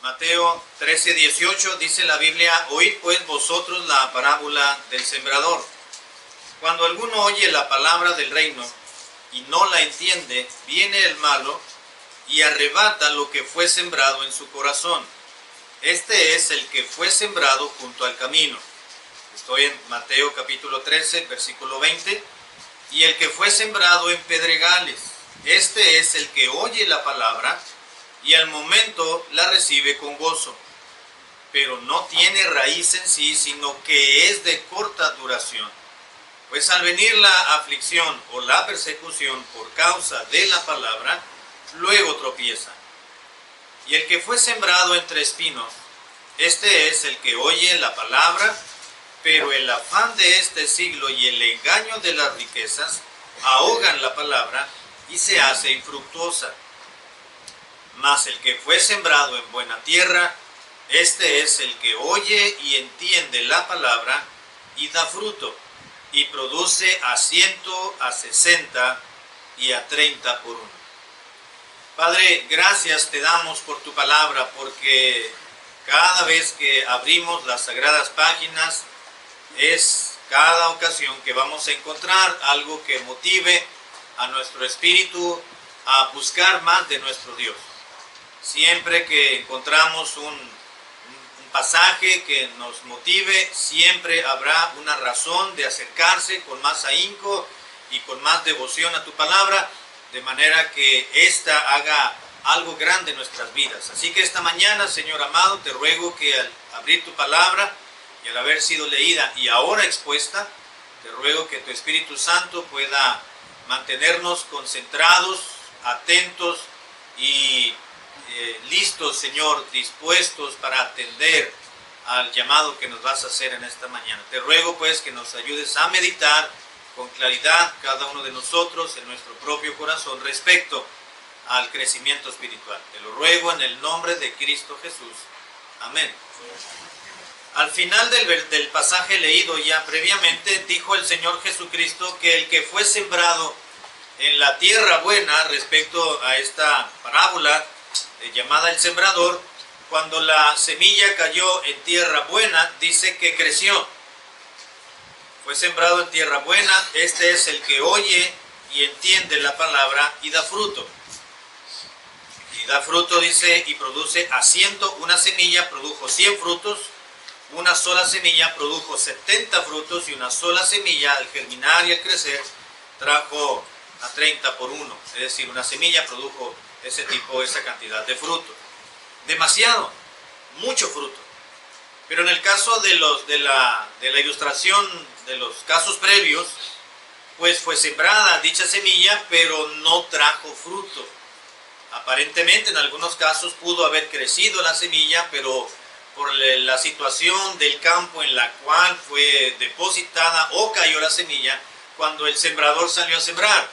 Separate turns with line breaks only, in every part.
Mateo 13:18 dice la Biblia: oíd pues vosotros la parábola del sembrador. Cuando alguno oye la palabra del reino y no la entiende, viene el malo y arrebata lo que fue sembrado en su corazón. Este es el que fue sembrado junto al camino. Estoy en Mateo capítulo 13, versículo 20. Y el que fue sembrado en pedregales, este es el que oye la palabra y al momento la recibe con gozo, pero no tiene raíz en sí, sino que es de corta duración. Pues al venir la aflicción o la persecución por causa de la palabra, luego tropieza. Y el que fue sembrado entre espinos, este es el que oye la palabra, pero el afán de este siglo y el engaño de las riquezas ahogan la palabra y se hace infructuosa. Mas el que fue sembrado en buena tierra, este es el que oye y entiende la palabra y da fruto, y produce a 100, a 60 y a 30 por uno. Padre, gracias te damos por tu palabra, porque cada vez que abrimos las sagradas páginas, es cada ocasión que vamos a encontrar algo que motive a nuestro espíritu a buscar más de nuestro Dios. Siempre que encontramos un pasaje que nos motive, siempre habrá una razón de acercarse con más ahínco y con más devoción a tu palabra, de manera que ésta haga algo grande en nuestras vidas. Así que esta mañana, Señor amado, te ruego que al abrir tu palabra y al haber sido leída y ahora expuesta, te ruego que tu Espíritu Santo pueda mantenernos concentrados, atentos y listos, Señor, dispuestos para atender al llamado que nos vas a hacer en esta mañana. Te ruego pues que nos ayudes a meditar con claridad cada uno de nosotros en nuestro propio corazón respecto al crecimiento espiritual. Te lo ruego en el nombre de Cristo Jesús. Amén. Al final del pasaje leído ya previamente, dijo el Señor Jesucristo que el que fue sembrado en la tierra buena, respecto a esta parábola llamada el sembrador, cuando la semilla cayó en tierra buena, dice que creció. Fue sembrado en tierra buena, este es el que oye y entiende la palabra y da fruto. Y da fruto, dice, y produce a 100, una semilla produjo 100 frutos, una sola semilla produjo 70 frutos y una sola semilla al germinar y al crecer trajo a 30 por uno. Es decir, una semilla produjo esa cantidad de fruto. Demasiado, mucho fruto. Pero en el caso de la ilustración de los casos previos, pues fue sembrada dicha semilla, pero no trajo fruto. Aparentemente en algunos casos pudo haber crecido la semilla, pero por la situación del campo en la cual fue depositada o cayó la semilla, cuando el sembrador salió a sembrar,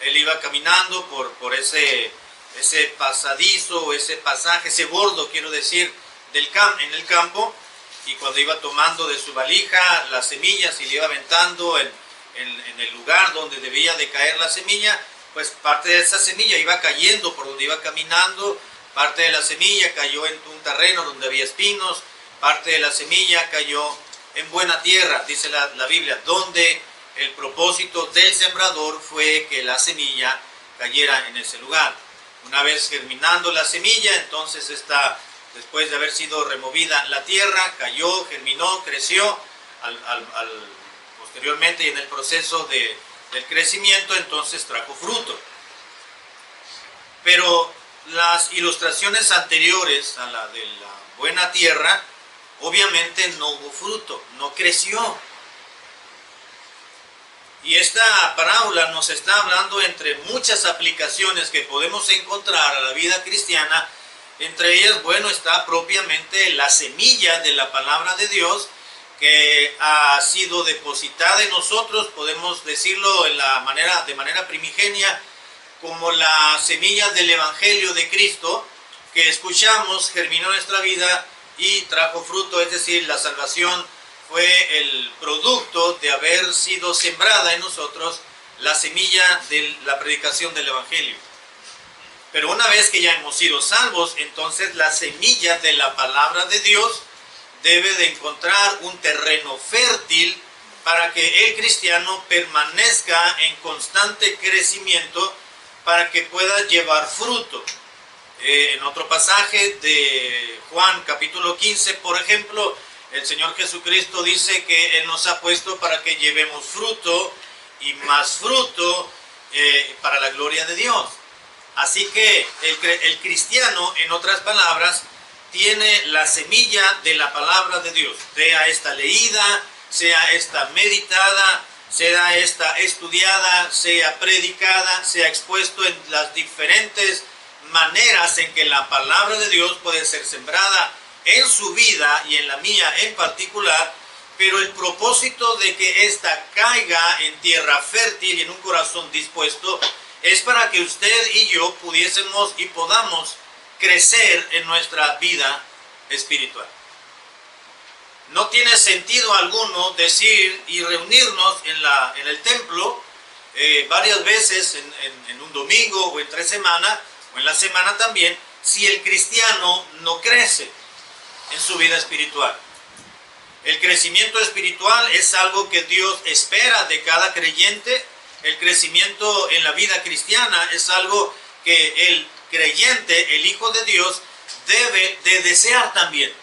él iba caminando por ese pasadizo, ese pasaje, ese bordo, quiero decir, en el campo, y cuando iba tomando de su valija las semillas y le iba aventando en el lugar donde debía de caer la semilla, pues parte de esa semilla iba cayendo por donde iba caminando, parte de la semilla cayó en un terreno donde había espinos, parte de la semilla cayó en buena tierra, dice la Biblia, donde el propósito del sembrador fue que la semilla cayera en ese lugar. Una vez germinando la semilla, entonces después de haber sido removida la tierra, cayó, germinó, creció, posteriormente y en el proceso del crecimiento, entonces trajo fruto. Pero las ilustraciones anteriores a la de la buena tierra, obviamente no hubo fruto, no creció. Y esta parábola nos está hablando, entre muchas aplicaciones que podemos encontrar a la vida cristiana, entre ellas, bueno, está propiamente la semilla de la palabra de Dios que ha sido depositada en nosotros, podemos decirlo de manera primigenia, como la semilla del Evangelio de Cristo, que escuchamos, germinó en nuestra vida y trajo fruto, es decir, la salvación fue el producto de haber sido sembrada en nosotros la semilla de la predicación del Evangelio. Pero una vez que ya hemos sido salvos, entonces la semilla de la palabra de Dios debe de encontrar un terreno fértil para que el cristiano permanezca en constante crecimiento, para que pueda llevar fruto. En otro pasaje de Juan capítulo 15, por ejemplo, el Señor Jesucristo dice que Él nos ha puesto para que llevemos fruto y más fruto para la gloria de Dios. Así que el cristiano, en otras palabras, tiene la semilla de la palabra de Dios, sea esta leída, sea esta meditada, sea esta estudiada, sea predicada, sea expuesto en las diferentes maneras en que la palabra de Dios puede ser sembrada en su vida y en la mía en particular, pero el propósito de que ésta caiga en tierra fértil y en un corazón dispuesto es para que usted y yo pudiésemos y podamos crecer en nuestra vida espiritual. No tiene sentido alguno decir y reunirnos en el templo varias veces en un domingo o entre semana o en la semana también, si el cristiano no crece en su vida espiritual. El crecimiento espiritual es algo que Dios espera de cada creyente. El crecimiento en la vida cristiana es algo que el creyente, el Hijo de Dios, debe de desear también.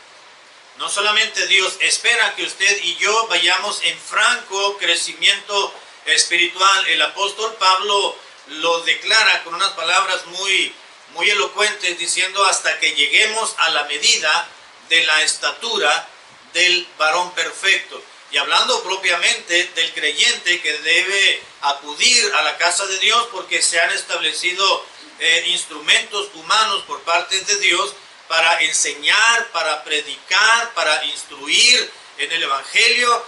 No solamente Dios espera que usted y yo vayamos en franco crecimiento espiritual. El apóstol Pablo lo declara con unas palabras muy elocuentes, diciendo hasta que lleguemos a la medida de la estatura del varón perfecto. Y hablando propiamente del creyente que debe acudir a la casa de Dios, porque se han establecido instrumentos humanos por parte de Dios para enseñar, para predicar, para instruir en el Evangelio,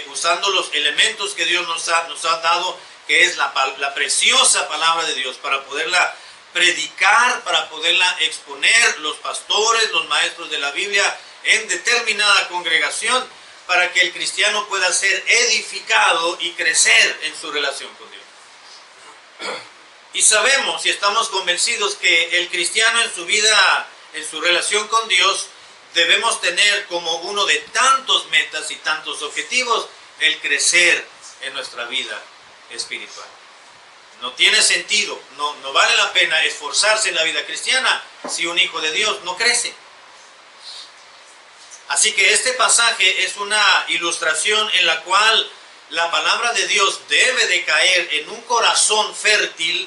usando los elementos que Dios nos ha dado, que es la preciosa palabra de Dios, para poderla predicar, para poderla exponer los pastores, los maestros de la Biblia en determinada congregación, para que el cristiano pueda ser edificado y crecer en su relación con Dios. Y sabemos y estamos convencidos que el cristiano en su vida, en su relación con Dios, debemos tener como uno de tantos metas y tantos objetivos el crecer en nuestra vida espiritual. No tiene sentido, no vale la pena esforzarse en la vida cristiana si un hijo de Dios no crece. Así que este pasaje es una ilustración en la cual la palabra de Dios debe de caer en un corazón fértil,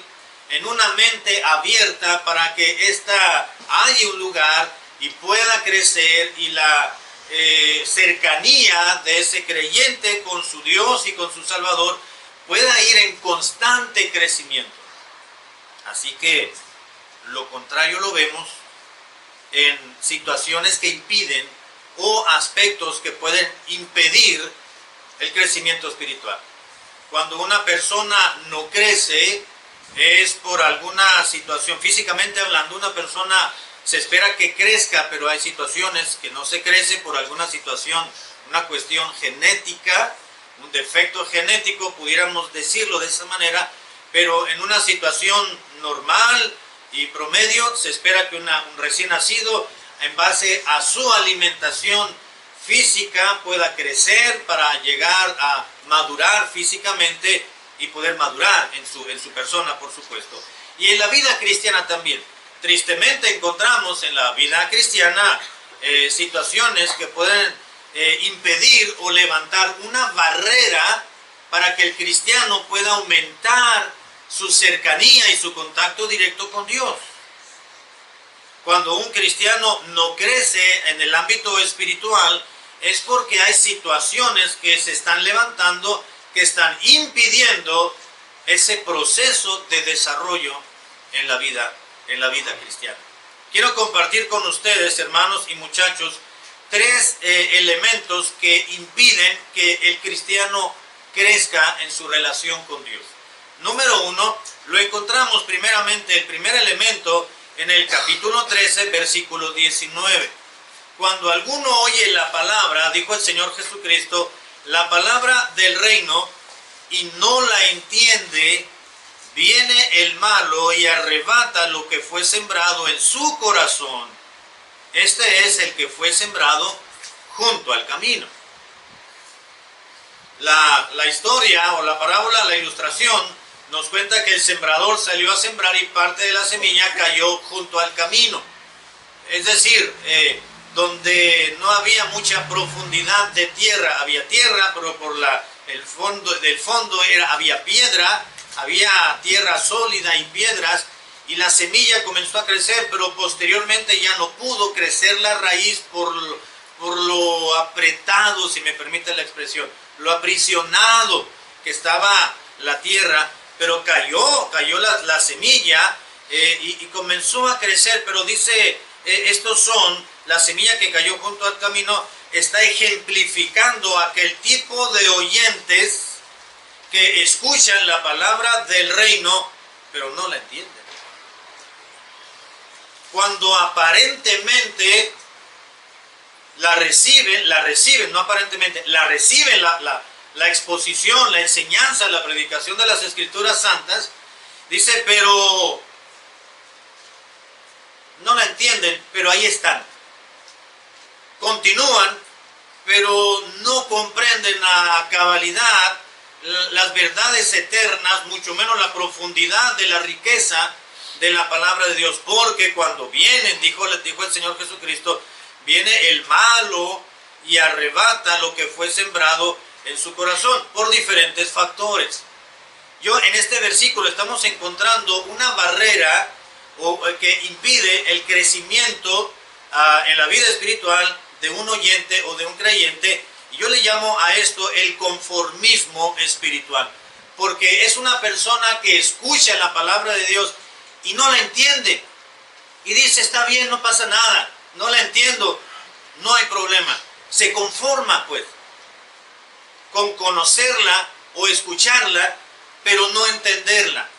en una mente abierta, para que ésta haya un lugar y pueda crecer, y la cercanía de ese creyente con su Dios y con su Salvador pueda ir en constante crecimiento. Así que lo contrario lo vemos en situaciones que impiden o aspectos que pueden impedir el crecimiento espiritual. Cuando una persona no crece es por alguna situación. Físicamente hablando, una persona se espera que crezca, pero hay situaciones que no se crece por alguna situación, una cuestión genética, un defecto genético, pudiéramos decirlo de esa manera, pero en una situación normal y promedio se espera que un recién nacido, en base a su alimentación física, pueda crecer para llegar a madurar físicamente y poder madurar en su persona, por supuesto. Y en la vida cristiana también. Tristemente encontramos en la vida cristiana situaciones que pueden impedir o levantar una barrera para que el cristiano pueda aumentar su cercanía y su contacto directo con Dios. Cuando un cristiano no crece en el ámbito espiritual, es porque hay situaciones que se están levantando, que están impidiendo ese proceso de desarrollo en la vida cristiana. Quiero compartir con ustedes, hermanos y muchachos, tres elementos que impiden que el cristiano crezca en su relación con Dios. Número uno, lo encontramos primeramente, el primer elemento, en el capítulo 13, versículo 19. Cuando alguno oye la palabra, dijo el Señor Jesucristo, la palabra del reino, y no la entiende, viene el malo y arrebata lo que fue sembrado en su corazón. Este es el que fue sembrado junto al camino. La historia o la parábola, la ilustración, nos cuenta que el sembrador salió a sembrar y parte de la semilla cayó junto al camino. Es decir, donde no había mucha profundidad de tierra, había tierra, pero por el fondo había piedra, había tierra sólida y piedras, y la semilla comenzó a crecer, pero posteriormente ya no pudo crecer la raíz por lo apretado, si me permite la expresión, lo aprisionado que estaba la tierra, pero cayó la semilla y comenzó a crecer, pero dice, estos son, la semilla que cayó junto al camino, está ejemplificando aquel tipo de oyentes que escuchan la palabra del reino, pero no la entienden. Cuando aparentemente la reciben, no aparentemente, la reciben la exposición, la enseñanza, la predicación de las Escrituras Santas, dice, pero no la entienden, pero ahí están. Continúan, pero no comprenden a cabalidad las verdades eternas, mucho menos la profundidad de la riqueza de la palabra de Dios, porque cuando vienen, dijo el Señor Jesucristo, viene el malo y arrebata lo que fue sembrado en su corazón, por diferentes factores. En este versículo estamos encontrando una barrera que impide el crecimiento en la vida espiritual de un oyente o de un creyente, y yo le llamo a esto el conformismo espiritual, porque es una persona que escucha la palabra de Dios y no la entiende, y dice, está bien, no pasa nada, no la entiendo, no hay problema. Se conforma pues con conocerla o escucharla, pero no entenderla.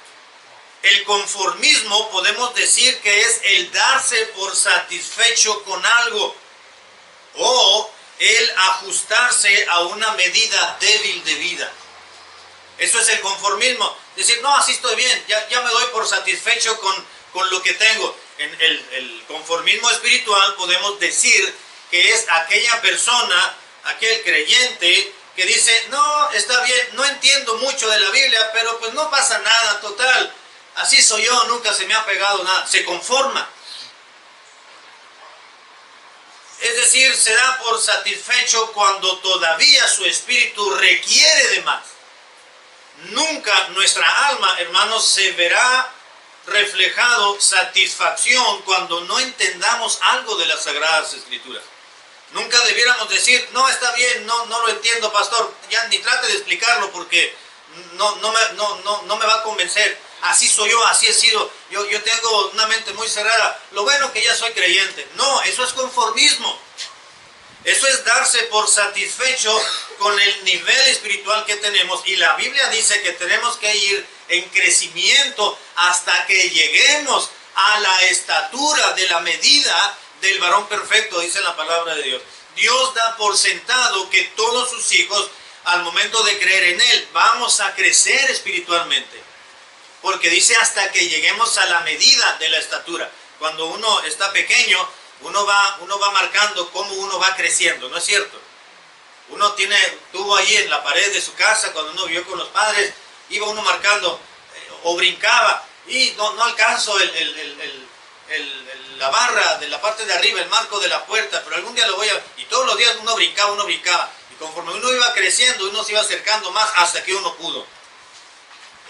El conformismo podemos decir que es el darse por satisfecho con algo, o el ajustarse a una medida débil de vida. Eso es el conformismo. Decir, no, así estoy bien, ya me doy por satisfecho con lo que tengo. En el conformismo espiritual podemos decir que es aquella persona, aquel creyente que dice, no, está bien, no entiendo mucho de la Biblia, pero pues no pasa nada, total, así soy yo, nunca se me ha pegado nada. Se conforma. Es decir, se da por satisfecho cuando todavía su espíritu requiere de más. Nunca nuestra alma, hermanos, se verá reflejado satisfacción cuando no entendamos algo de las Sagradas Escrituras. Nunca debiéramos decir, no, está bien, no lo entiendo, pastor, ya ni trate de explicarlo porque no me va a convencer. Así soy yo, así he sido, yo tengo una mente muy cerrada, lo bueno que ya soy creyente. No, eso es conformismo. Eso es darse por satisfecho con el nivel espiritual que tenemos, y la Biblia dice que tenemos que ir en crecimiento hasta que lleguemos a la estatura de la medida del varón perfecto, dice la palabra de Dios. Dios da por sentado que todos sus hijos, al momento de creer en Él, vamos a crecer espiritualmente, porque dice hasta que lleguemos a la medida de la estatura. Cuando uno está pequeño, uno va marcando cómo uno va creciendo, ¿no es cierto? Uno tuvo ahí en la pared de su casa, cuando uno vivió con los padres, iba uno marcando o brincaba, y no alcanzo la barra de la parte de arriba, el marco de la puerta, pero algún día lo voy a... Y todos los días uno brincaba, y conforme uno iba creciendo, uno se iba acercando más hasta que uno pudo.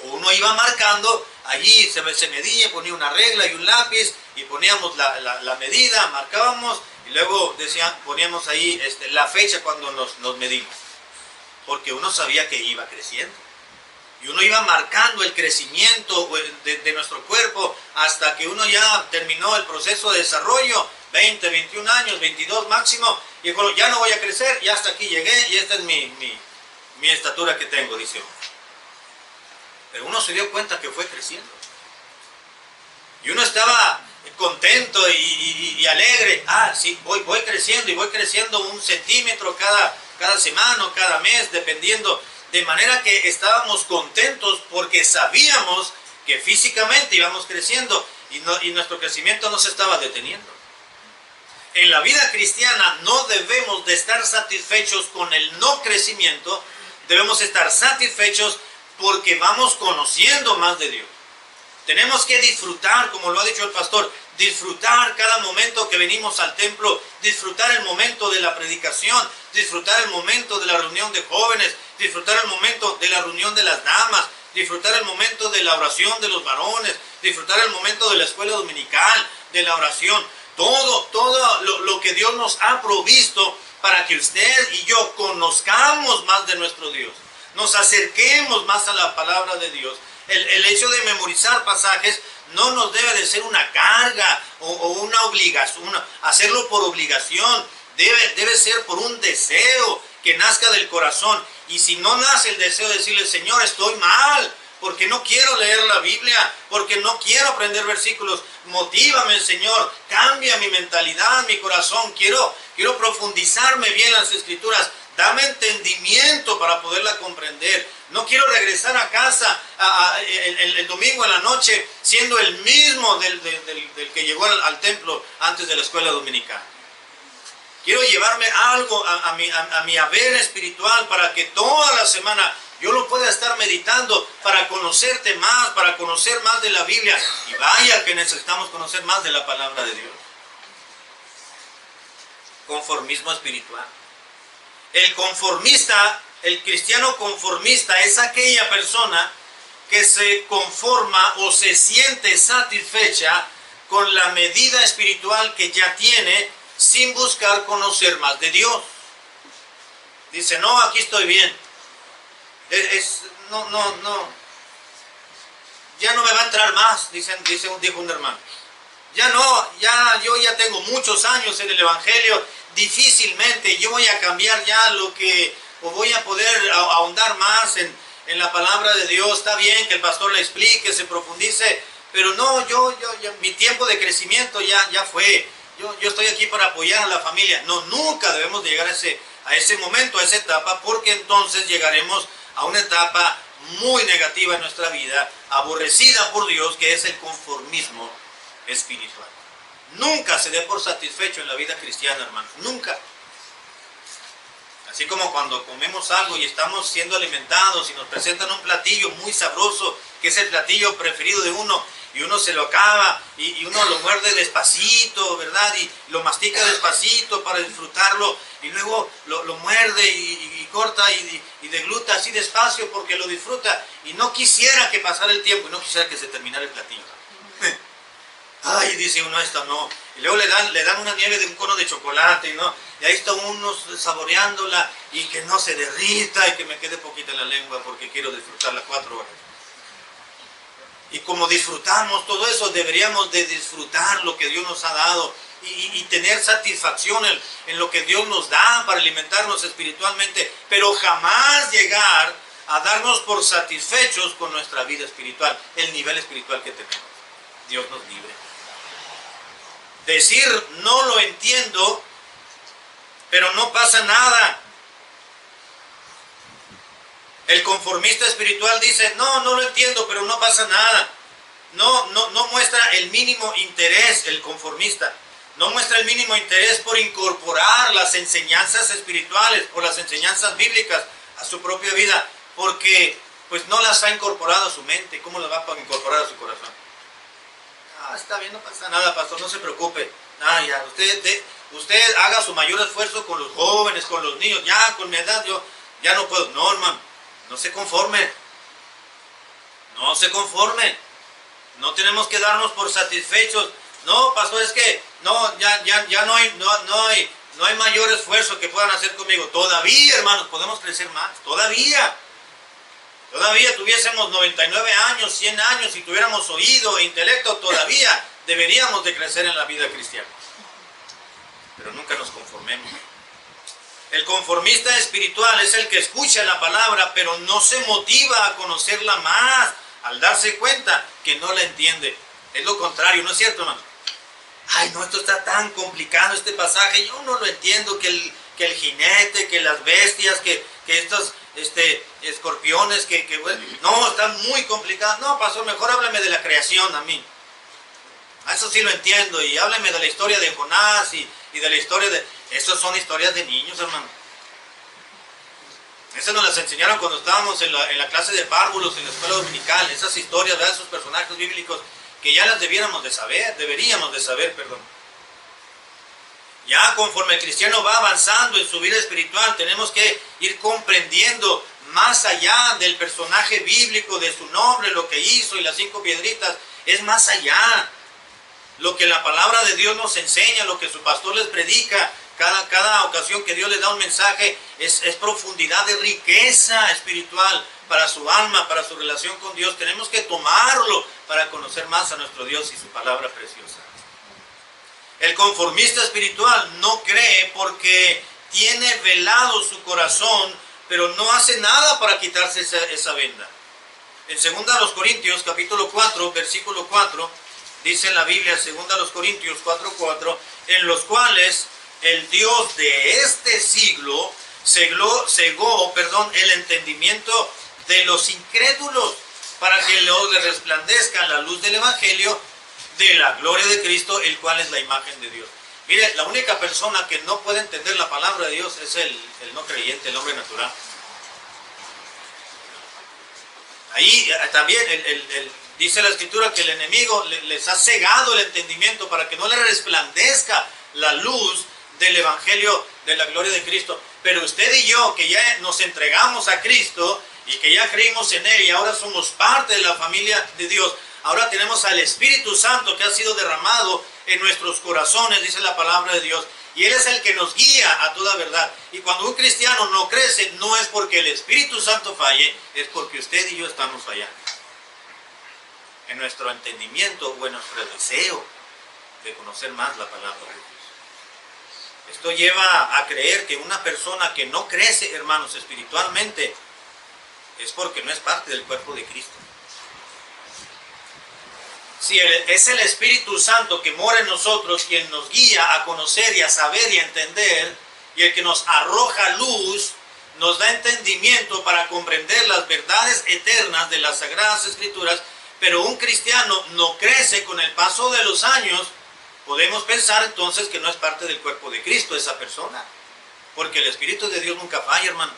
O uno iba marcando, allí se medía, ponía una regla y un lápiz, y poníamos la medida, marcábamos, y luego poníamos ahí la fecha cuando nos medimos, porque uno sabía que iba creciendo. Y uno iba marcando el crecimiento de nuestro cuerpo hasta que uno ya terminó el proceso de desarrollo, 20, 21 años, 22 máximo, y dijo, ya no voy a crecer, y hasta aquí llegué, y esta es mi estatura que tengo, dice uno. Pero uno se dio cuenta que fue creciendo. Y uno estaba contento y alegre. Sí, voy creciendo, y voy creciendo 1 centímetro cada semana o cada mes, dependiendo. De manera que estábamos contentos porque sabíamos que físicamente íbamos creciendo y nuestro crecimiento no se estaba deteniendo. En la vida cristiana no debemos de estar satisfechos con el no crecimiento, debemos estar satisfechos porque vamos conociendo más de Dios. Tenemos que disfrutar, como lo ha dicho el pastor, disfrutar cada momento que venimos al templo, disfrutar el momento de la predicación, disfrutar el momento de la reunión de jóvenes, disfrutar el momento de la reunión de las damas, disfrutar el momento de la oración de los varones, disfrutar el momento de la escuela dominical, de la oración, todo lo que Dios nos ha provisto para que usted y yo conozcamos más de nuestro Dios, nos acerquemos más a la palabra de Dios. El hecho de memorizar pasajes no nos debe de ser una carga o una obligación, hacerlo por obligación, debe ser por un deseo que nazca del corazón. Y si no nace el deseo de decirle, Señor, estoy mal, porque no quiero leer la Biblia, porque no quiero aprender versículos, motívame, Señor, cambia mi mentalidad, mi corazón, quiero profundizarme bien en las Escrituras, dame entendimiento para poderla comprender. No quiero regresar a casa el domingo en la noche siendo el mismo del que llegó al templo antes de la escuela dominical. Quiero llevarme algo a mi haber espiritual para que toda la semana yo lo pueda estar meditando para conocerte más, para conocer más de la Biblia. Y vaya que necesitamos conocer más de la palabra de Dios. Conformismo espiritual. El conformista, el cristiano conformista es aquella persona que se conforma o se siente satisfecha con la medida espiritual que ya tiene sin buscar conocer más de Dios. Dice, no, aquí estoy bien. No. Ya no me va a entrar más, dijo un hermano. Yo ya tengo muchos años en el Evangelio, difícilmente yo voy a cambiar ya o voy a poder ahondar más en la palabra de Dios. Está bien que el pastor le explique, se profundice, pero no, mi tiempo de crecimiento ya fue. Yo estoy aquí para apoyar a la familia. No, nunca debemos de llegar a ese momento, a esa etapa, porque entonces llegaremos a una etapa muy negativa en nuestra vida, aborrecida por Dios, que es el conformismo espiritual. Nunca se dé por satisfecho en la vida cristiana, hermanos, nunca. Así como cuando comemos algo y estamos siendo alimentados y nos presentan un platillo muy sabroso, que es el platillo preferido de uno, y uno se lo acaba y uno lo muerde despacito, ¿verdad? Y lo mastica despacito para disfrutarlo, y luego lo muerde y corta y degluta así despacio porque lo disfruta, y no quisiera que pasara el tiempo y no quisiera que se terminara el platillo. Ay, dice uno, esto no. Y luego le dan una nieve de un cono de chocolate, ¿no? Y ahí está uno saboreándola y que no se derrita y que me quede poquita en la lengua porque quiero disfrutarla 4 horas. Y como disfrutamos todo eso, deberíamos de disfrutar lo que Dios nos ha dado y tener satisfacción en lo que Dios nos da para alimentarnos espiritualmente, pero jamás llegar a darnos por satisfechos con nuestra vida espiritual, el nivel espiritual que tenemos. Dios nos libre. Decir, no lo entiendo, pero no pasa nada. El conformista espiritual dice, no lo entiendo, pero no pasa nada. No muestra el mínimo interés, el conformista. No muestra el mínimo interés por incorporar las enseñanzas espirituales o las enseñanzas bíblicas a su propia vida, porque pues no las ha incorporado a su mente. ¿Cómo las va a incorporar a su corazón? Está bien, no pasa nada, pastor, no se preocupe. Ya, usted haga su mayor esfuerzo con los jóvenes, con los niños. Ya, con mi edad, yo ya no puedo. No, hermano, no se conforme. No se conforme. No tenemos que darnos por satisfechos. No, pastor, es que ya no hay mayor esfuerzo que puedan hacer conmigo. Todavía, hermanos, podemos crecer más. Todavía tuviésemos 99 años, 100 años, si tuviéramos oído e intelecto, todavía deberíamos de crecer en la vida cristiana. Pero nunca nos conformemos. El conformista espiritual es el que escucha la palabra, pero no se motiva a conocerla más, al darse cuenta que no la entiende. Es lo contrario, ¿no es cierto, hermano? Ay, no, esto está tan complicado, este pasaje, yo no lo entiendo, que el jinete, que las bestias, que escorpiones no, está muy complicado. No, pastor, mejor háblame de la creación a mí. A eso sí lo entiendo. Y háblame de la historia de Jonás y de la historia de... Esas son historias de niños, hermano. Esas nos las enseñaron cuando estábamos en la clase de párvulos, en la escuela dominical. Esas historias, ¿verdad? Esos personajes bíblicos que ya las deberíamos de saber, perdón. Ya conforme el cristiano va avanzando en su vida espiritual, tenemos que ir comprendiendo más allá del personaje bíblico, de su nombre, lo que hizo y las 5 piedritas. Es más allá. Lo que la palabra de Dios nos enseña, lo que su pastor les predica, cada ocasión que Dios les da un mensaje, es profundidad de riqueza espiritual para su alma, para su relación con Dios. Tenemos que tomarlo para conocer más a nuestro Dios y su palabra preciosa. El conformista espiritual no cree porque tiene velado su corazón, pero no hace nada para quitarse esa venda. En 2 Corintios capítulo 4, versículo 4, dice la Biblia, 2 Corintios 4:4, en los cuales el Dios de este siglo cegó el entendimiento de los incrédulos, para que le resplandezca la luz del Evangelio de la gloria de Cristo, el cual es la imagen de Dios. Mire, la única persona que no puede entender la palabra de Dios es el no creyente, el hombre natural. Ahí también dice la Escritura que el enemigo les ha cegado el entendimiento para que no le resplandezca la luz del Evangelio de la gloria de Cristo. Pero usted y yo, que ya nos entregamos a Cristo y que ya creímos en Él y ahora somos parte de la familia de Dios, ahora tenemos al Espíritu Santo que ha sido derramado en nuestros corazones, dice la palabra de Dios, y Él es el que nos guía a toda verdad. Y cuando un cristiano no crece, no es porque el Espíritu Santo falle, es porque usted y yo estamos fallando en nuestro entendimiento o en nuestro deseo de conocer más la palabra de Dios. Esto lleva a creer que una persona que no crece, hermanos, espiritualmente, es porque no es parte del cuerpo de Cristo. Si es el Espíritu Santo que mora en nosotros quien nos guía a conocer y a saber y a entender, y el que nos arroja luz, nos da entendimiento para comprender las verdades eternas de las Sagradas Escrituras, pero un cristiano no crece con el paso de los años, podemos pensar entonces que no es parte del cuerpo de Cristo esa persona, porque el Espíritu de Dios nunca falla, hermano.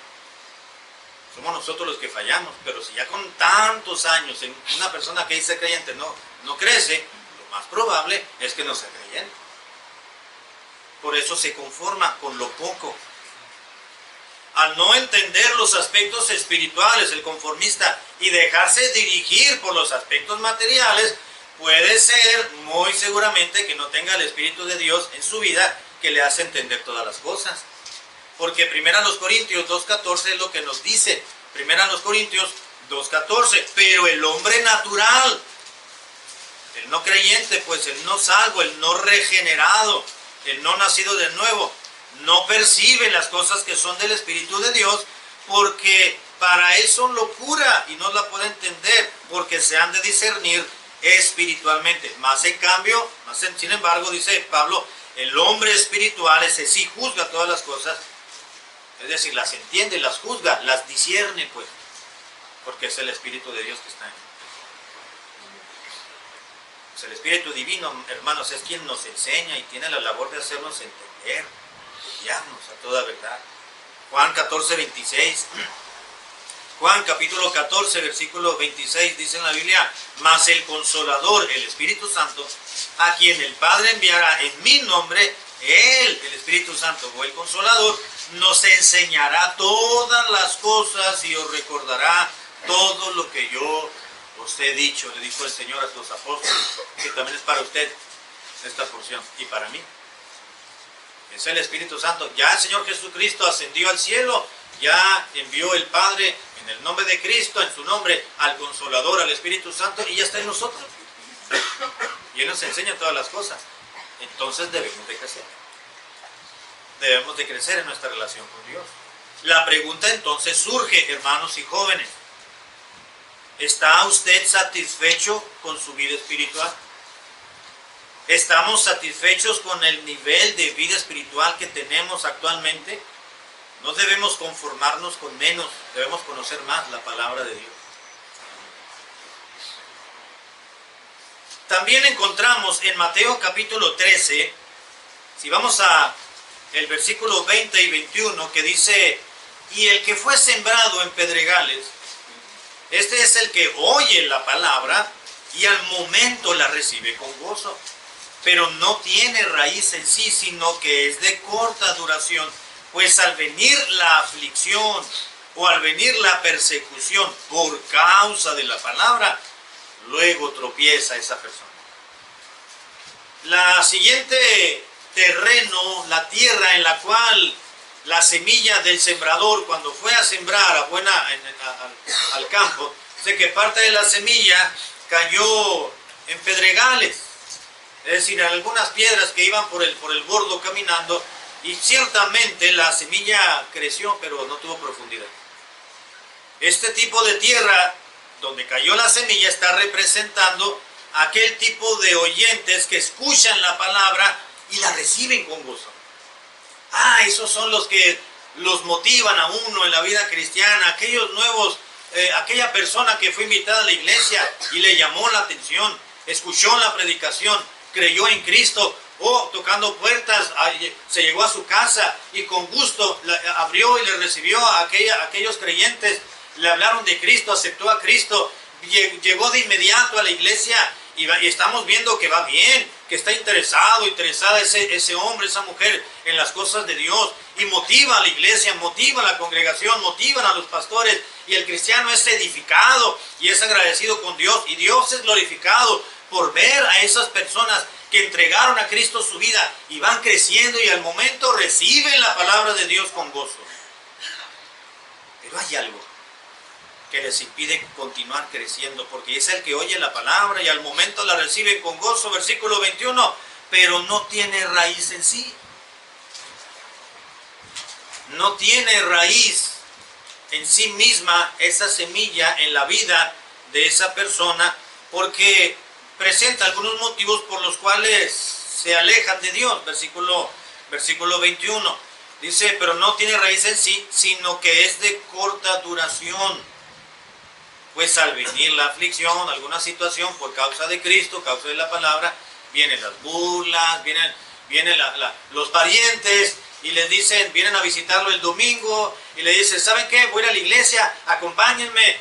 Somos nosotros los que fallamos, pero si ya con tantos años en una persona que dice creyente no crece, lo más probable es que no sea creyente. Por eso se conforma con lo poco. Al no entender los aspectos espirituales, el conformista, y dejarse dirigir por los aspectos materiales, puede ser muy seguramente que no tenga el Espíritu de Dios en su vida que le hace entender todas las cosas. Porque 1 Corintios 2:14 es lo que nos dice. 1 Corintios 2:14. Pero el hombre natural, el no creyente, pues el no salvo, el no regenerado, el no nacido de nuevo, no percibe las cosas que son del Espíritu de Dios, porque para él son locura y no la puede entender, porque se han de discernir espiritualmente. Sin embargo, dice Pablo, el hombre espiritual, ese sí juzga todas las cosas, es decir, las entiende, las juzga, las discierne, pues, porque es el Espíritu de Dios que está en él. Pues el Espíritu Divino, hermanos, es quien nos enseña y tiene la labor de hacernos entender, de guiarnos a toda verdad. Juan 14:26. Juan capítulo 14, versículo 26, dice en la Biblia, mas el Consolador, el Espíritu Santo, a quien el Padre enviará en mi nombre, Él, el Espíritu Santo o el Consolador, nos enseñará todas las cosas y os recordará todo lo que yo os he dicho. Le dijo el Señor a sus apóstoles, que también es para usted esta porción y para mí. Es el Espíritu Santo. Ya el Señor Jesucristo ascendió al cielo, ya envió el Padre en el nombre de Cristo, en su nombre, al Consolador, al Espíritu Santo, y ya está en nosotros. Y Él nos enseña todas las cosas. Entonces debemos de crecer. Debemos de crecer en nuestra relación con Dios. La pregunta entonces surge, hermanos y jóvenes. ¿Está usted satisfecho con su vida espiritual? ¿Estamos satisfechos con el nivel de vida espiritual que tenemos actualmente? No debemos conformarnos con menos, debemos conocer más la palabra de Dios. También encontramos en Mateo capítulo 13, si vamos a el versículo 20 y 21, que dice: y el que fue sembrado en pedregales, este es el que oye la palabra y al momento la recibe con gozo, pero no tiene raíz en sí, sino que es de corta duración, pues al venir la aflicción o al venir la persecución por causa de la palabra, luego tropieza esa persona. La siguiente terreno, la tierra en la cual la semilla del sembrador, cuando fue a sembrar al campo, sé que parte de la semilla cayó en pedregales, es decir, en algunas piedras que iban por el bordo caminando, y ciertamente la semilla creció, pero no tuvo profundidad. Este tipo de tierra donde cayó la semilla está representando aquel tipo de oyentes que escuchan la palabra y la reciben con gozo. Esos son los que los motivan a uno en la vida cristiana, aquellos nuevos, aquella persona que fue invitada a la iglesia y le llamó la atención, escuchó la predicación, creyó en Cristo, tocando puertas, se llegó a su casa y con gusto abrió y le recibió a aquellos creyentes, le hablaron de Cristo, aceptó a Cristo, llegó de inmediato a la iglesia y estamos viendo que va bien, que está interesada ese hombre, esa mujer en las cosas de Dios, y motiva a la iglesia, motiva a la congregación, motivan a los pastores, y el cristiano es edificado y es agradecido con Dios, y Dios es glorificado por ver a esas personas que entregaron a Cristo su vida y van creciendo y al momento reciben la palabra de Dios con gozo. Pero hay algo que les impide continuar creciendo, porque es el que oye la palabra y al momento la recibe con gozo, versículo 21, pero no tiene raíz en sí. No tiene raíz en sí misma esa semilla en la vida de esa persona, porque presenta algunos motivos por los cuales se alejan de Dios. Versículo 21 dice: pero no tiene raíz en sí, sino que es de corta duración. Pues al venir la aflicción, alguna situación por causa de Cristo, causa de la palabra, vienen las burlas, vienen los parientes y les dicen, vienen a visitarlo el domingo y le dicen: ¿saben qué? Voy a ir a la iglesia, acompáñenme,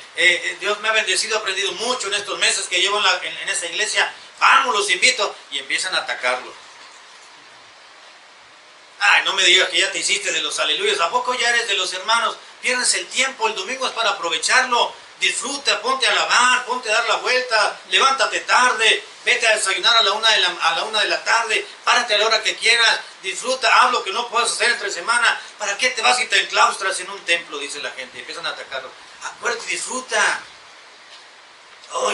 Dios me ha bendecido, he aprendido mucho en estos meses que llevo en esa iglesia, vamos, los invito, y empiezan a atacarlo. No me digas que ya te hiciste de los aleluyas, ¿a poco ya eres de los hermanos? Pierdes el tiempo, el domingo es para aprovecharlo. Disfruta, ponte a lavar, ponte a dar la vuelta, levántate tarde, vete a desayunar a la una de la tarde, párate a la hora que quieras, disfruta, haz lo que no puedes hacer entre semana. ¿Para qué te vas y te enclaustras en un templo? Dice la gente, empiezan a atacarlo. Acuérdate, disfruta.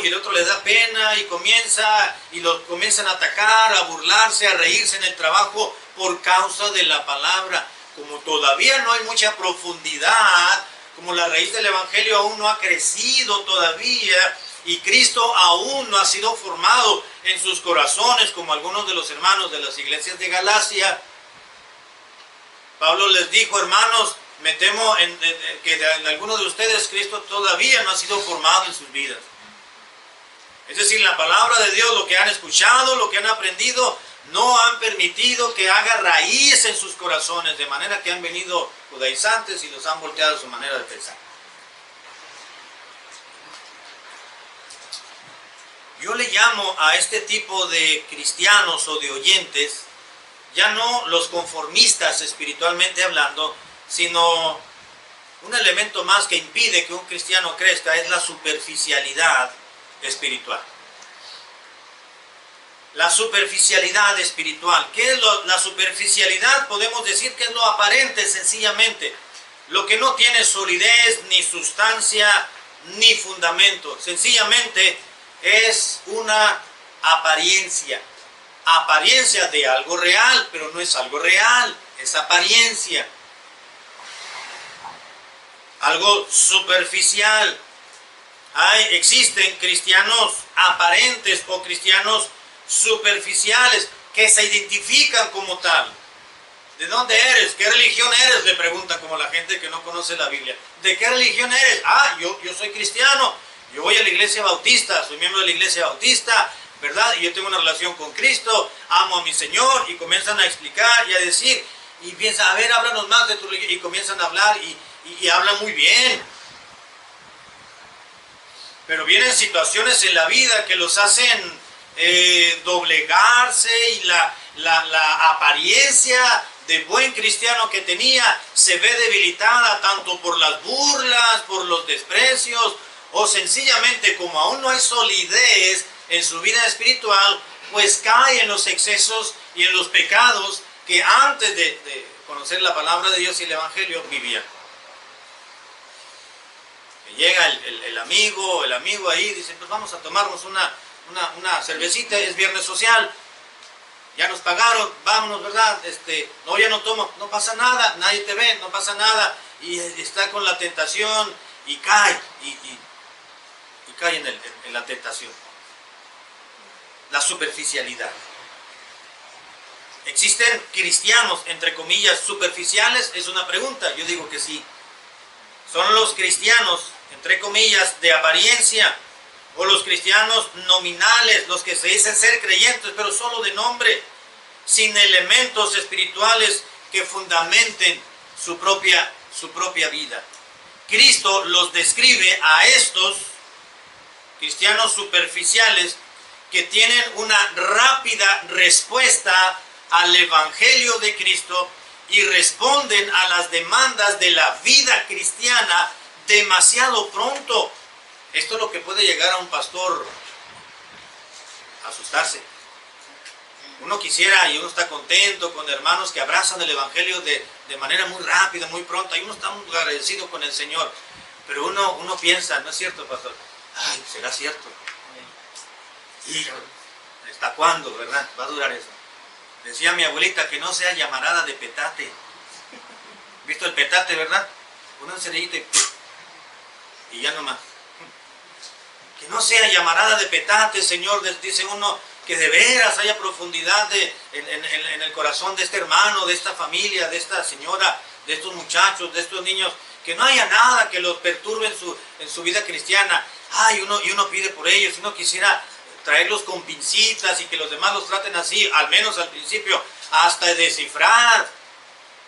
Y el otro le da pena y lo comienzan a atacar, a burlarse, a reírse en el trabajo por causa de la palabra. Como todavía no hay mucha profundidad, como la raíz del evangelio aún no ha crecido todavía y Cristo aún no ha sido formado en sus corazones, como algunos de los hermanos de las iglesias de Galacia, Pablo les dijo: hermanos, me temo que en algunos de ustedes Cristo todavía no ha sido formado en sus vidas. Es decir, la palabra de Dios, lo que han escuchado, lo que han aprendido, no han permitido que haga raíz en sus corazones, de manera que han venido judaizantes y los han volteado su manera de pensar. Yo le llamo a este tipo de cristianos o de oyentes, ya no los conformistas espiritualmente hablando, sino un elemento más que impide que un cristiano crezca es la superficialidad espiritual. La superficialidad espiritual. ¿Qué es la superficialidad? Podemos decir que es lo aparente, sencillamente. Lo que no tiene solidez, ni sustancia, ni fundamento. Sencillamente es una apariencia. Apariencia de algo real, pero no es algo real. Es apariencia. Algo superficial. Existen cristianos aparentes o cristianos superficiales que se identifican como tal. ¿De dónde eres? ¿Qué religión eres? Le preguntan como la gente que no conoce la Biblia. ¿De qué religión eres? Ah, yo soy cristiano. Yo voy a la iglesia bautista, soy miembro de la iglesia bautista, ¿verdad? Y yo tengo una relación con Cristo, amo a mi Señor, y comienzan a explicar y a decir, y piensan, a ver, háblanos más de tu religión, y comienzan a hablar y hablan muy bien. Pero vienen situaciones en la vida que los hacen doblegarse, y la apariencia de buen cristiano que tenía se ve debilitada tanto por las burlas, por los desprecios, o sencillamente como aún no hay solidez en su vida espiritual, pues cae en los excesos y en los pecados que antes de conocer la palabra de Dios y el Evangelio vivía. Llega el amigo ahí, dice, pues vamos a tomarnos una cervecita, es viernes social, ya nos pagaron, vámonos, ¿verdad? No, ya no tomo, no pasa nada, nadie te ve, no pasa nada, y está con la tentación y cae, y cae en la tentación. La superficialidad. ¿Existen cristianos, entre comillas, superficiales? Es una pregunta, yo digo que sí. ¿Son los cristianos, entre comillas, de apariencia, o los cristianos nominales, los que se dicen ser creyentes, pero solo de nombre, sin elementos espirituales que fundamenten su propia vida? Cristo los describe a estos cristianos superficiales que tienen una rápida respuesta al Evangelio de Cristo y responden a las demandas de la vida cristiana demasiado pronto. Esto es lo que puede llegar a un pastor a asustarse. Uno quisiera, y uno está contento con hermanos que abrazan el Evangelio de manera muy rápida, muy pronta, y uno está muy agradecido con el Señor. Pero uno piensa, ¿no es cierto, pastor? Ay, ¿será cierto? ¿Y hasta cuándo, verdad? Va a durar eso. Decía mi abuelita que no sea llamarada de petate. ¿Visto el petate, verdad? Una cerillita y ya nomás. Que no sea llamarada de petate, Señor, dice uno, que de veras haya profundidad en el corazón de este hermano, de esta familia, de esta señora, de estos muchachos, de estos niños, que no haya nada que los perturbe en su vida cristiana. Ay, uno pide por ellos, uno quisiera traerlos con pincitas y que los demás los traten así, al menos al principio, hasta descifrar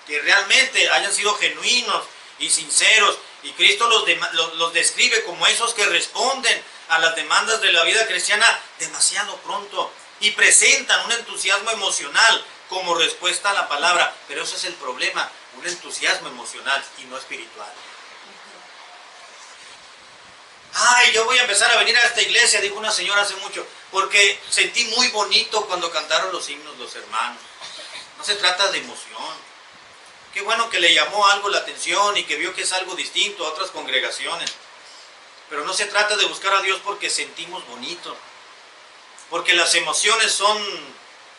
que realmente hayan sido genuinos y sinceros. Y Cristo los describe como esos que responden a las demandas de la vida cristiana demasiado pronto y presentan un entusiasmo emocional como respuesta a la palabra. Pero ese es el problema, un entusiasmo emocional y no espiritual. Ay, yo voy a empezar a venir a esta iglesia, dijo una señora hace mucho, porque sentí muy bonito cuando cantaron los himnos los hermanos. No se trata de emoción. Qué bueno que le llamó algo la atención y que vio que es algo distinto a otras congregaciones. Pero no se trata de buscar a Dios porque sentimos bonito. Porque las emociones son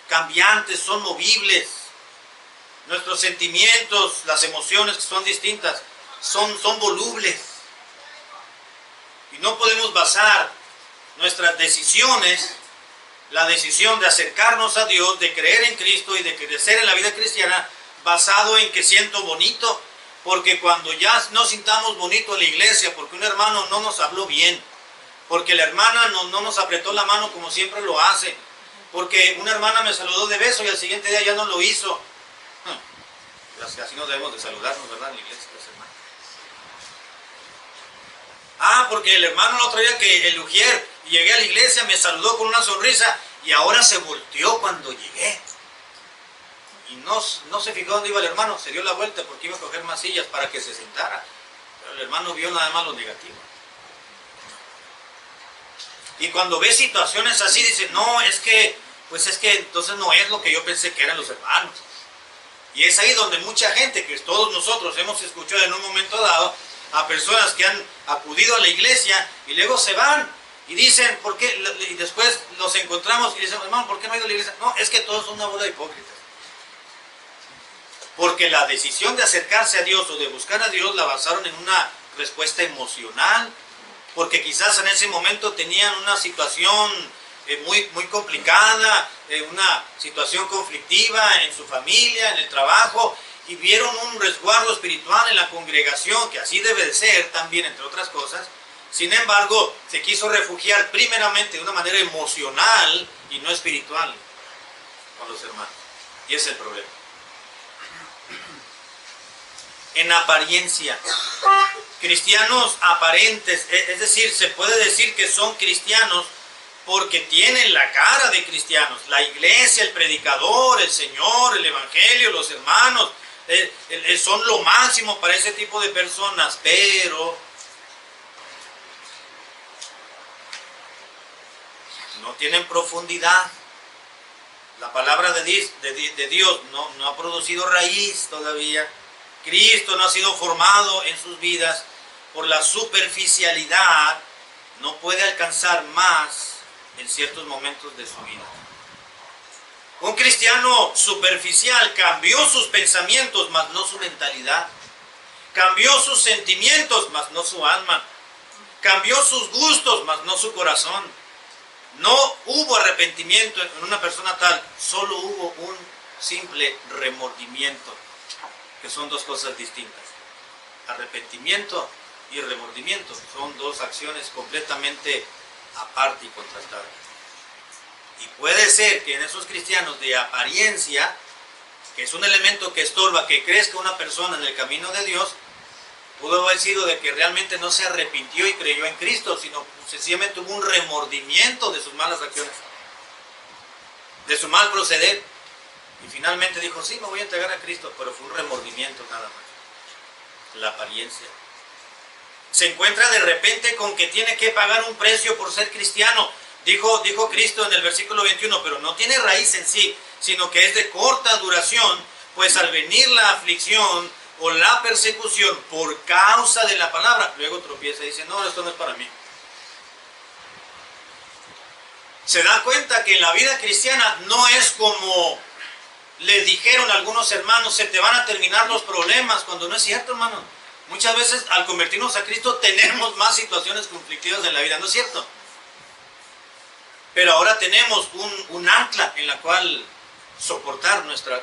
cambiantes, son movibles. Nuestros sentimientos, las emociones que son distintas, son volubles. Y no podemos basar nuestras decisiones, la decisión de acercarnos a Dios, de creer en Cristo y de crecer en la vida cristiana, basado en que siento bonito, porque cuando ya no sintamos bonito en la iglesia, porque un hermano no nos habló bien, porque la hermana no nos apretó la mano como siempre lo hace, porque una hermana me saludó de beso y al siguiente día ya no lo hizo. Así no debemos de saludarnos, ¿verdad? En la iglesia, los hermanos. Ah, porque el hermano el otro día que el ujier, llegué a la iglesia, me saludó con una sonrisa y ahora se volteó cuando llegué. Y no se fijó dónde iba el hermano, se dio la vuelta porque iba a coger más sillas para que se sentara. Pero el hermano vio nada más lo negativo. Y cuando ve situaciones así, dice, no, es que entonces no es lo que yo pensé que eran los hermanos. Y es ahí donde mucha gente, que todos nosotros hemos escuchado en un momento dado, a personas que han acudido a la iglesia y luego se van y dicen, ¿por qué? Y después los encontramos y dicen, hermano, ¿por qué no ha ido a la iglesia? No, es que todos son una bola de hipócritas. Porque la decisión de acercarse a Dios o de buscar a Dios la basaron en una respuesta emocional, porque quizás en ese momento tenían una situación muy complicada, una situación conflictiva en su familia, en el trabajo, y vieron un resguardo espiritual en la congregación, que así debe de ser también, entre otras cosas. Sin embargo, se quiso refugiar primeramente de una manera emocional y no espiritual con los hermanos. Y ese es el problema. En apariencia, cristianos aparentes, es decir, se puede decir que son cristianos porque tienen la cara de cristianos, la iglesia, el predicador, el Señor, el Evangelio, los hermanos, son lo máximo para ese tipo de personas, pero no tienen profundidad. La palabra de Dios no ha producido raíz todavía. Cristo no ha sido formado en sus vidas. Por la superficialidad no puede alcanzar más en ciertos momentos de su vida. Un cristiano superficial cambió sus pensamientos, mas no su mentalidad. Cambió sus sentimientos, mas no su alma. Cambió sus gustos, mas no su corazón. No hubo arrepentimiento en una persona tal, solo hubo un simple remordimiento, que son dos cosas distintas. Arrepentimiento y remordimiento son dos acciones completamente aparte y contrastadas. Y puede ser que en esos cristianos de apariencia, que es un elemento que estorba que crezca una persona en el camino de Dios, pudo haber sido de que realmente no se arrepintió y creyó en Cristo, sino sencillamente hubo un remordimiento de sus malas acciones, de su mal proceder. Y finalmente dijo, sí, me voy a entregar a Cristo, pero fue un remordimiento nada más. La apariencia. Se encuentra de repente con que tiene que pagar un precio por ser cristiano. Dijo Cristo en el versículo 21, pero no tiene raíz en sí, sino que es de corta duración, pues al venir la aflicción o la persecución por causa de la palabra, luego tropieza y dice, no, esto no es para mí. Se da cuenta que en la vida cristiana no es como le dijeron algunos hermanos, se te van a terminar los problemas, cuando no es cierto, hermano. Muchas veces al convertirnos a Cristo tenemos más situaciones conflictivas en la vida, ¿no es cierto? Pero ahora tenemos un ancla en la cual soportar nuestros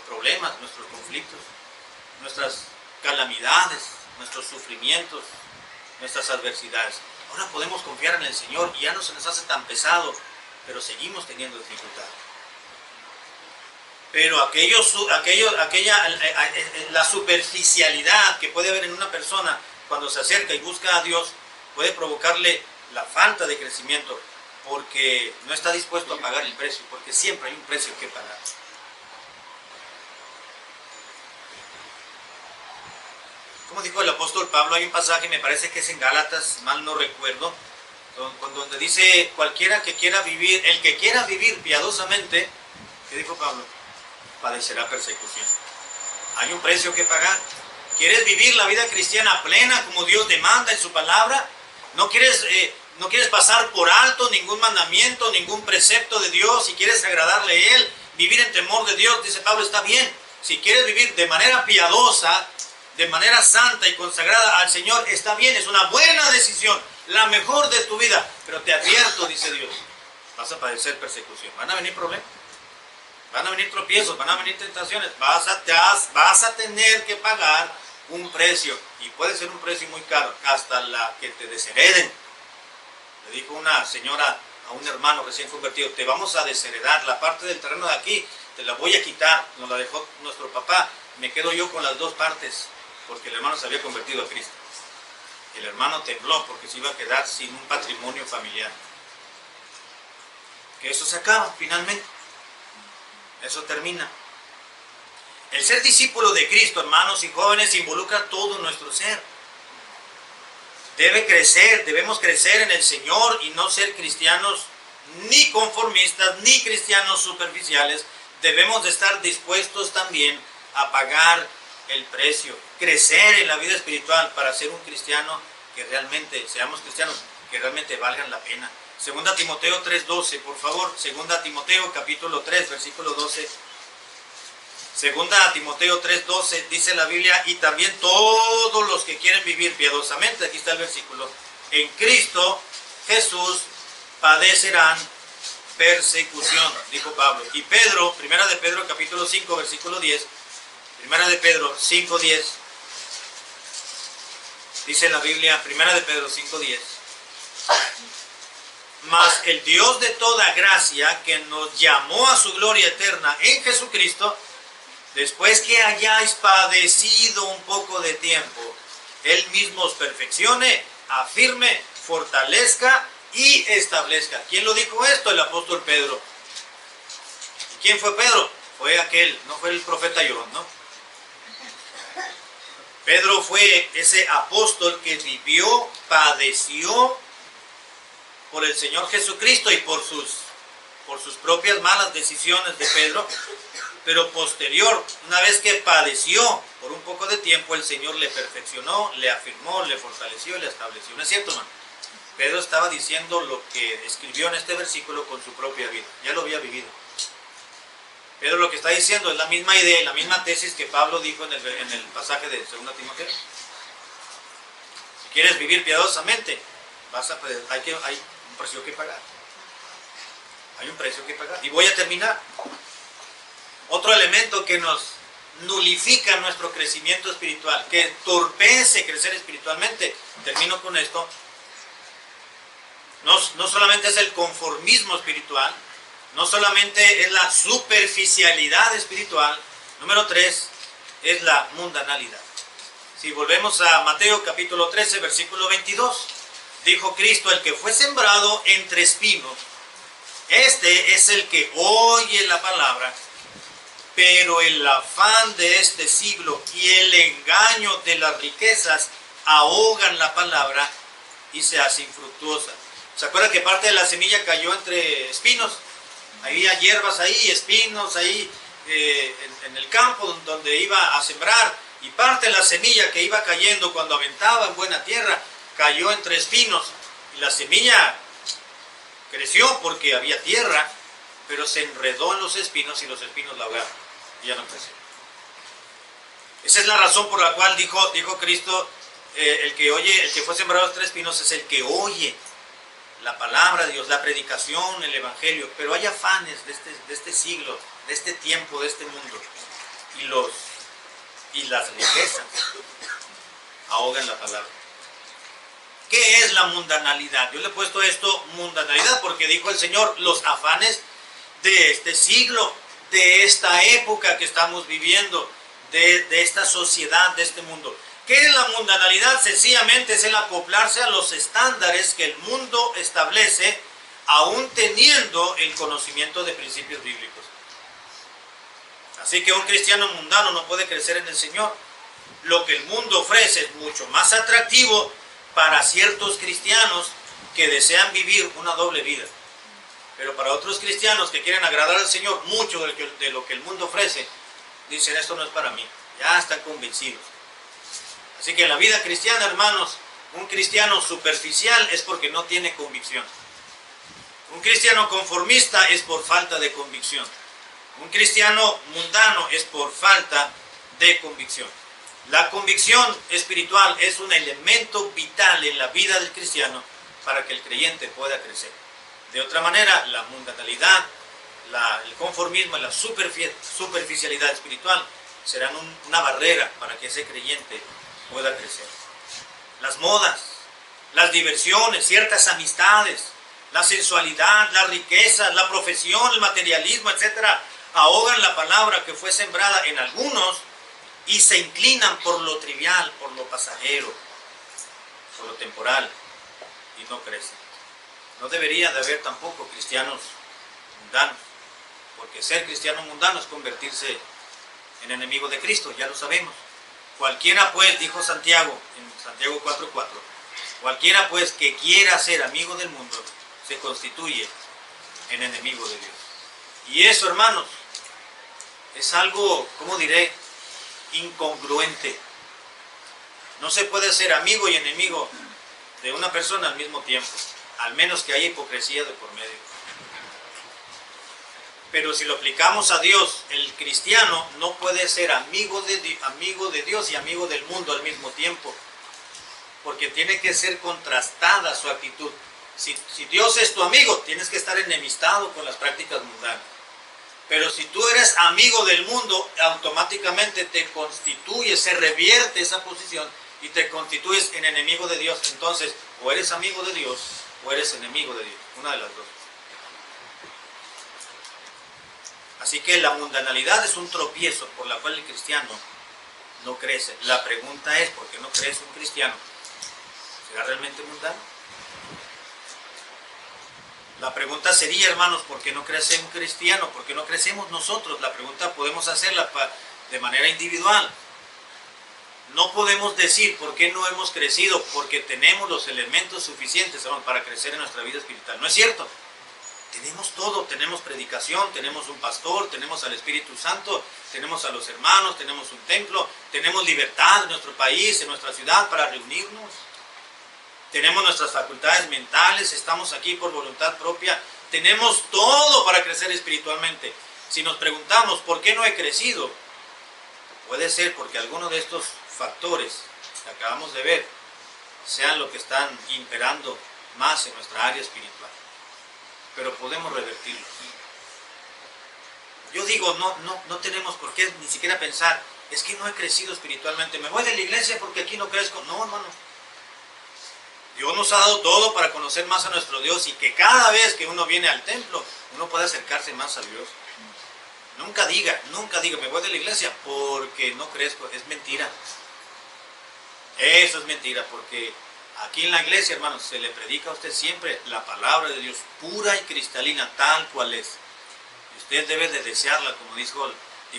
problemas, nuestros conflictos, nuestras calamidades, nuestros sufrimientos, nuestras adversidades. Ahora podemos confiar en el Señor y ya no se nos hace tan pesado, pero seguimos teniendo dificultades. Pero la superficialidad que puede haber en una persona cuando se acerca y busca a Dios puede provocarle la falta de crecimiento porque no está dispuesto a pagar el precio, porque siempre hay un precio que pagar. Como dijo el apóstol Pablo, hay un pasaje, me parece que es en Gálatas, mal no recuerdo, donde dice, cualquiera que quiera vivir, el que quiera vivir piadosamente, ¿qué dijo Pablo? Padecerá persecución. Hay un precio que pagar. ¿Quieres vivir la vida cristiana plena como Dios demanda en su palabra? ¿No quieres pasar por alto ningún mandamiento, ningún precepto de Dios? Si quieres agradarle a Él, vivir en temor de Dios, dice Pablo, está bien. Si quieres vivir de manera piadosa, de manera santa y consagrada al Señor, está bien, es una buena decisión, la mejor de tu vida. Pero te advierto, dice Dios, vas a padecer persecución. Van a venir problemas. Van a venir tropiezos, van a venir tentaciones, vas a tener que pagar un precio, y puede ser un precio muy caro, hasta la que te deshereden. Le dijo una señora a un hermano recién convertido, te vamos a desheredar, la parte del terreno de aquí te la voy a quitar, nos la dejó nuestro papá, me quedo yo con las dos partes, porque el hermano se había convertido a Cristo. El hermano tembló porque se iba a quedar sin un patrimonio familiar. Que eso se acaba finalmente. Eso termina. El ser discípulo de Cristo, hermanos y jóvenes, involucra todo nuestro ser. Debemos crecer en el Señor y no ser cristianos ni conformistas, ni cristianos superficiales. Debemos de estar dispuestos también a pagar el precio. Crecer en la vida espiritual para ser un cristiano que realmente, seamos cristianos que realmente valgan la pena. Segunda Timoteo 3:12, por favor. Segunda Timoteo capítulo 3, versículo 12. Segunda Timoteo 3:12 dice la Biblia, y también todos los que quieren vivir piadosamente, aquí está el versículo, en Cristo Jesús padecerán persecución, dijo Pablo. Y Pedro, primera de Pedro capítulo 5, versículo 10, primera de Pedro 5, 10, dice en la Biblia, primera de Pedro 5, 10, mas el Dios de toda gracia, que nos llamó a su gloria eterna en Jesucristo, después que hayáis padecido un poco de tiempo, Él mismo os perfeccione, afirme, fortalezca y establezca. ¿Quién lo dijo esto? El apóstol Pedro. ¿Y quién fue Pedro? Fue aquel, no fue el profeta Llorón, ¿no? Pedro fue ese apóstol que vivió, padeció por el Señor Jesucristo y por sus propias malas decisiones de Pedro, pero posterior, una vez que padeció por un poco de tiempo, el Señor le perfeccionó, le afirmó, le fortaleció y le estableció. ¿No es cierto, hermano? Pedro estaba diciendo lo que escribió en este versículo con su propia vida, ya lo había vivido. Pedro lo que está diciendo es la misma idea y la misma tesis que Pablo dijo en el pasaje de 2 Timoteo. Si quieres vivir piadosamente, hay un precio que pagar. Hay un precio que pagar. Y voy a terminar. Otro elemento que nos nulifica nuestro crecimiento espiritual, que entorpece crecer espiritualmente, termino con esto, no solamente es el conformismo espiritual, no solamente es la superficialidad espiritual, número 3, es la mundanalidad. Si volvemos a Mateo capítulo 13, versículo 22, dijo Cristo, el que fue sembrado entre espinos, este es el que oye la palabra, pero el afán de este siglo y el engaño de las riquezas ahogan la palabra y se hace infructuosa. ¿Se acuerda que parte de la semilla cayó entre espinos? Había hierbas ahí, espinos ahí en el campo donde iba a sembrar, y parte de la semilla que iba cayendo cuando aventaba en buena tierra cayó entre espinos, y la semilla creció porque había tierra, pero se enredó en los espinos y los espinos la ahogaron y ya no creció. Esa es la razón por la cual dijo Cristo, el que fue sembrado entre espinos es el que oye la palabra de Dios, la predicación, el evangelio, pero hay afanes de este siglo, de este tiempo, de este mundo, y las riquezas ahogan la palabra. ¿Qué es la mundanalidad? Yo le he puesto esto mundanalidad porque dijo el Señor, los afanes de este siglo, de esta época que estamos viviendo, de esta sociedad, de este mundo. ¿Qué es la mundanalidad? Sencillamente es el acoplarse a los estándares que el mundo establece, aún teniendo el conocimiento de principios bíblicos. Así que un cristiano mundano no puede crecer en el Señor. Lo que el mundo ofrece es mucho más atractivo para ciertos cristianos que desean vivir una doble vida. Pero para otros cristianos que quieren agradar al Señor, mucho de lo que el mundo ofrece, dicen, esto no es para mí. Ya están convencidos. Así que en la vida cristiana, hermanos, un cristiano superficial es porque no tiene convicción. Un cristiano conformista es por falta de convicción. Un cristiano mundano es por falta de convicción. La convicción espiritual es un elemento vital en la vida del cristiano para que el creyente pueda crecer. De otra manera, la mundanalidad, el conformismo y la superficialidad espiritual serán una barrera para que ese creyente pueda crecer. Las modas, las diversiones, ciertas amistades, la sensualidad, la riqueza, la profesión, el materialismo, etcétera, ahogan la palabra que fue sembrada en algunos y se inclinan por lo trivial, por lo pasajero, por lo temporal, y no crecen. No debería de haber tampoco cristianos mundanos, porque ser cristiano mundano es convertirse en enemigo de Cristo, ya lo sabemos. Cualquiera pues, dijo Santiago, en Santiago 4:4, cualquiera pues que quiera ser amigo del mundo, se constituye en enemigo de Dios. Y eso, hermanos, es algo, ¿cómo diré?, incongruente. No se puede ser amigo y enemigo de una persona al mismo tiempo, al menos que haya hipocresía de por medio. Pero si lo aplicamos a Dios, el cristiano no puede ser amigo de Dios y amigo del mundo al mismo tiempo, porque tiene que ser contrastada su actitud. Si Dios es tu amigo, tienes que estar enemistado con las prácticas mundanas. Pero si tú eres amigo del mundo, automáticamente te constituyes, se revierte esa posición y te constituyes en enemigo de Dios. Entonces, o eres amigo de Dios o eres enemigo de Dios. Una de las dos. Así que la mundanalidad es un tropiezo por la cual el cristiano no crece. La pregunta es, ¿por qué no crece un cristiano? ¿Será realmente mundano? La pregunta sería, hermanos, ¿por qué no crece un cristiano? ¿Por qué no crecemos nosotros? La pregunta podemos hacerla de manera individual. No podemos decir por qué no hemos crecido, porque tenemos los elementos suficientes, hermanos, para crecer en nuestra vida espiritual. No es cierto. Tenemos todo, tenemos predicación, tenemos un pastor, tenemos al Espíritu Santo, tenemos a los hermanos, tenemos un templo, tenemos libertad en nuestro país, en nuestra ciudad para reunirnos. Tenemos nuestras facultades mentales, estamos aquí por voluntad propia, tenemos todo para crecer espiritualmente. Si nos preguntamos por qué no he crecido, puede ser porque alguno de estos factores que acabamos de ver sean lo que están imperando más en nuestra área espiritual. Pero podemos revertirlos. Yo digo, no tenemos por qué ni siquiera pensar, es que no he crecido espiritualmente, me voy de la iglesia porque aquí no crezco. No, hermano. Dios nos ha dado todo para conocer más a nuestro Dios y que cada vez que uno viene al templo, uno puede acercarse más a Dios. Nunca diga, me voy de la iglesia porque no crezco. Es mentira. Eso es mentira, porque aquí en la iglesia, hermanos, se le predica a usted siempre la palabra de Dios pura y cristalina, tal cual es. Y usted debe de desearla, como dijo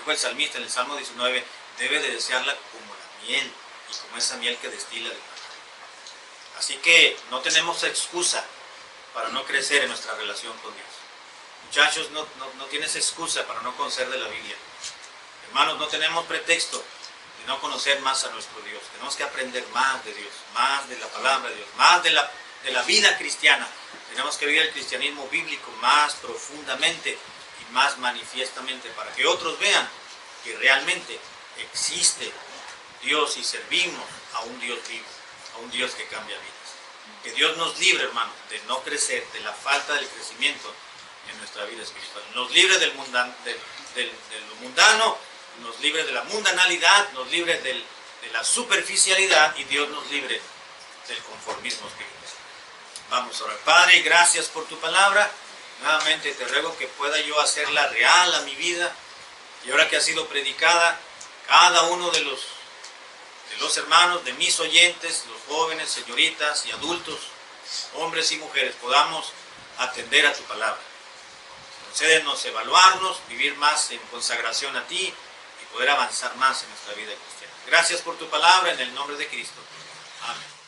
el salmista en el Salmo 19, debe de desearla como la miel y como esa miel que destila del mar. Así que no tenemos excusa para no crecer en nuestra relación con Dios. Muchachos, no tienes excusa para no conocer de la Biblia. Hermanos, no tenemos pretexto de no conocer más a nuestro Dios. Tenemos que aprender más de Dios, más de la palabra de Dios, más de la vida cristiana. Tenemos que vivir el cristianismo bíblico más profundamente y más manifiestamente para que otros vean que realmente existe Dios y servimos a un Dios vivo, a un Dios que cambia vidas. Que Dios nos libre, hermanos, de no crecer, de la falta del crecimiento en nuestra vida espiritual. Nos libre de lo mundano, nos libre de la mundanalidad, nos libre de la superficialidad y Dios nos libre del conformismo espiritual. Vamos a orar. Padre, gracias por tu palabra. Nuevamente te ruego que pueda yo hacerla real a mi vida. Y ahora que ha sido predicada, cada uno de los hermanos, de mis oyentes, los jóvenes, señoritas y adultos, hombres y mujeres, podamos atender a tu palabra. Concédenos evaluarnos, vivir más en consagración a ti y poder avanzar más en nuestra vida cristiana. Gracias por tu palabra, en el nombre de Cristo. Amén.